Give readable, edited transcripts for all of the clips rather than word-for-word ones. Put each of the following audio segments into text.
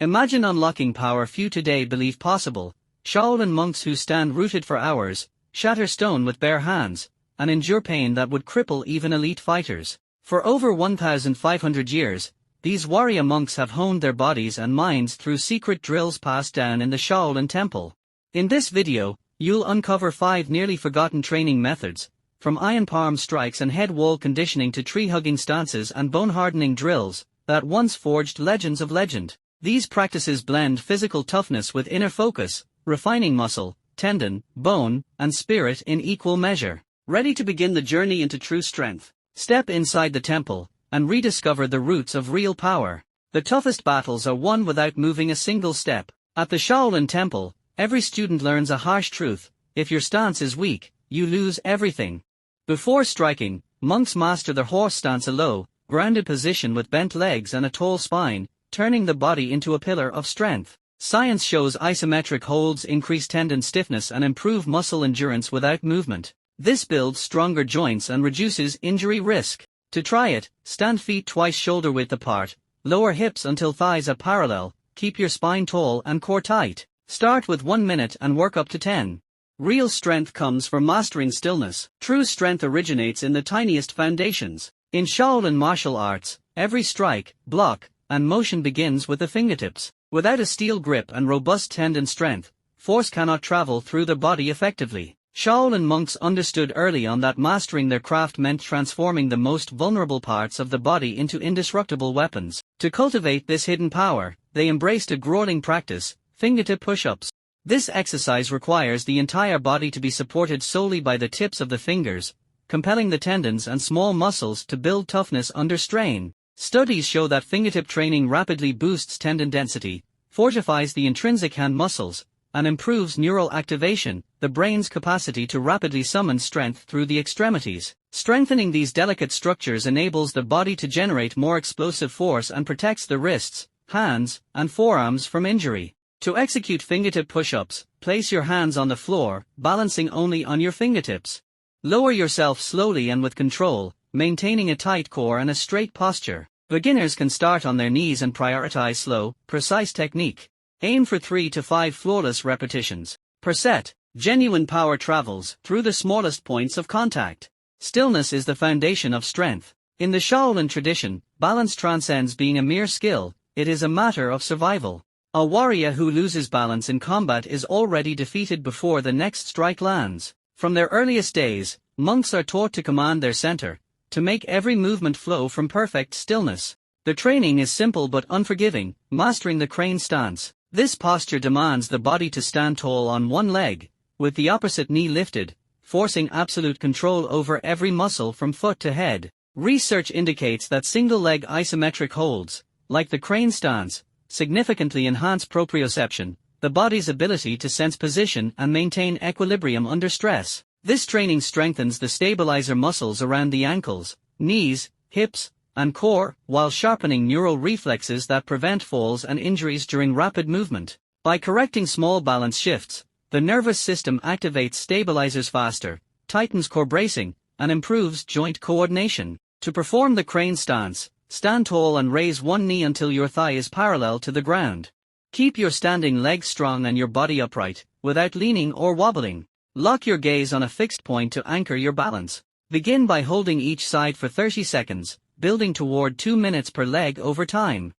Imagine unlocking power few today believe possible. Shaolin monks who stand rooted for hours, shatter stone with bare hands, and endure pain that would cripple even elite fighters. For over 1,500 years, these warrior monks have honed their bodies and minds through secret drills passed down in the Shaolin Temple. In this video, you'll uncover 5 nearly forgotten training methods, from iron palm strikes and head wall conditioning to tree-hugging stances and bone-hardening drills, that once forged legends of legend. These practices blend physical toughness with inner focus, refining muscle, tendon, bone, and spirit in equal measure. Ready to begin the journey into true strength? Step inside the temple and rediscover the roots of real power. The toughest battles are won without moving a single step. At the Shaolin Temple, every student learns a harsh truth: if your stance is weak, you lose everything. Before striking, monks master the horse stance, a low, grounded position with bent legs and a tall spine, turning the body into a pillar of strength. Science shows isometric holds increase tendon stiffness and improve muscle endurance without movement. This builds stronger joints and reduces injury risk. To try it, stand feet twice shoulder width apart, lower hips until thighs are parallel, keep your spine tall and core tight. Start with 1 minute and work up to 10. Real strength comes from mastering stillness. True strength originates in the tiniest foundations. In Shaolin martial arts, every strike, block, and motion begins with the fingertips. Without a steel grip and robust tendon strength, force cannot travel through the body effectively. Shaolin monks understood early on that mastering their craft meant transforming the most vulnerable parts of the body into indestructible weapons. To cultivate this hidden power, they embraced a grueling practice: fingertip push-ups. This exercise requires the entire body to be supported solely by the tips of the fingers, compelling the tendons and small muscles to build toughness under strain. Studies show that fingertip training rapidly boosts tendon density, fortifies the intrinsic hand muscles, and improves neural activation, the brain's capacity to rapidly summon strength through the extremities. Strengthening these delicate structures enables the body to generate more explosive force and protects the wrists, hands, and forearms from injury. To execute fingertip push-ups, place your hands on the floor, balancing only on your fingertips. Lower yourself slowly and with control, maintaining a tight core and a straight posture. Beginners can start on their knees and prioritize slow, precise technique. Aim for 3 to 5 flawless repetitions per set. Genuine power travels through the smallest points of contact. Stillness is the foundation of strength. In the Shaolin tradition, balance transcends being a mere skill, it is a matter of survival. A warrior who loses balance in combat is already defeated before the next strike lands. From their earliest days, monks are taught to command their center, to make every movement flow from perfect stillness. The training is simple but unforgiving, mastering the crane stance. This posture demands the body to stand tall on one leg, with the opposite knee lifted, forcing absolute control over every muscle from foot to head. Research indicates that single-leg isometric holds, like the crane stance, significantly enhance proprioception, the body's ability to sense position and maintain equilibrium under stress. This training strengthens the stabilizer muscles around the ankles, knees, hips, and core, while sharpening neural reflexes that prevent falls and injuries during rapid movement. By correcting small balance shifts, the nervous system activates stabilizers faster, tightens core bracing, and improves joint coordination. To perform the crane stance, stand tall and raise one knee until your thigh is parallel to the ground. Keep your standing legs strong and your body upright, without leaning or wobbling. Lock your gaze on a fixed point to anchor your balance. Begin by holding each side for 30 seconds, building toward 2 minutes per leg over time.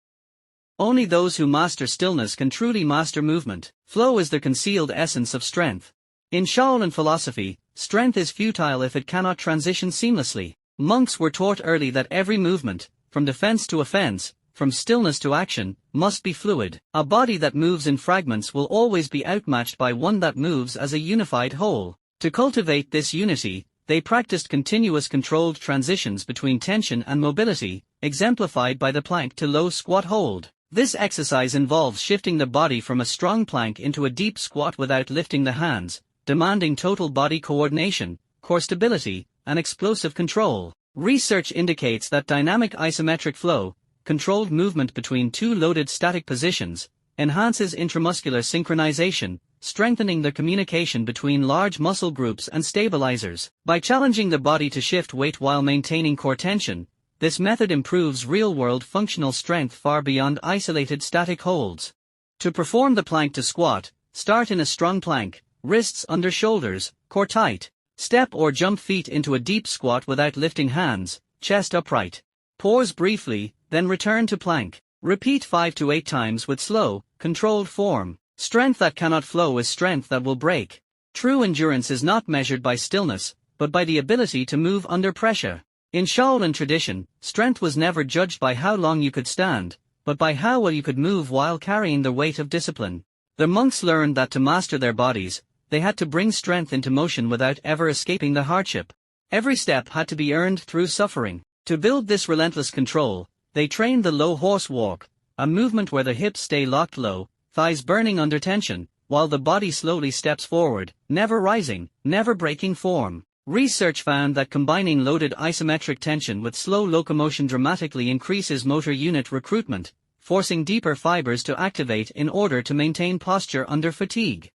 Only those who master stillness can truly master movement. Flow is the concealed essence of strength. In Shaolin philosophy, strength is futile if it cannot transition seamlessly. Monks were taught early that every movement, from defense to offense, from stillness to action, must be fluid. A body that moves in fragments will always be outmatched by one that moves as a unified whole. To cultivate this unity, they practiced continuous controlled transitions between tension and mobility, exemplified by the plank to low squat hold. This exercise involves shifting the body from a strong plank into a deep squat without lifting the hands, demanding total body coordination, core stability, and explosive control. Research indicates that dynamic isometric flow, controlled movement between two loaded static positions, enhances intramuscular synchronization, strengthening the communication between large muscle groups and stabilizers. By challenging the body to shift weight while maintaining core tension, This method improves real-world functional strength far beyond isolated static holds. To perform the plank to squat, start in a strong plank, wrists under shoulders, core tight. Step or jump feet into a deep squat without lifting hands, chest upright. Pause briefly, then return to plank. Repeat 5 to 8 times with slow, controlled form. Strength that cannot flow is strength that will break. True endurance is not measured by stillness, but by the ability to move under pressure. In Shaolin tradition, strength was never judged by how long you could stand, but by how well you could move while carrying the weight of discipline. The monks learned that to master their bodies, they had to bring strength into motion without ever escaping the hardship. Every step had to be earned through suffering. To build this relentless control, they trained the low horse walk, a movement where the hips stay locked low, thighs burning under tension, while the body slowly steps forward, never rising, never breaking form. Research found that combining loaded isometric tension with slow locomotion dramatically increases motor unit recruitment, forcing deeper fibers to activate in order to maintain posture under fatigue.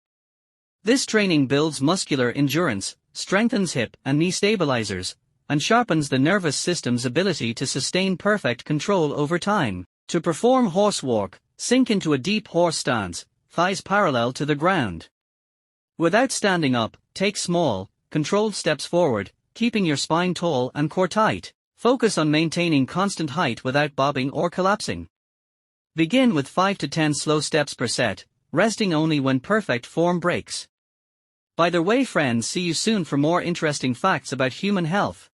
This training builds muscular endurance, strengthens hip and knee stabilizers, and sharpens the nervous system's ability to sustain perfect control over time. To perform horse walk, sink into a deep horse stance, thighs parallel to the ground. Without standing up, take small, controlled steps forward, keeping your spine tall and core tight. Focus on maintaining constant height without bobbing or collapsing. Begin with 5 to 10 slow steps per set, resting only when perfect form breaks. By the way, friends, see you soon for more interesting facts about human health.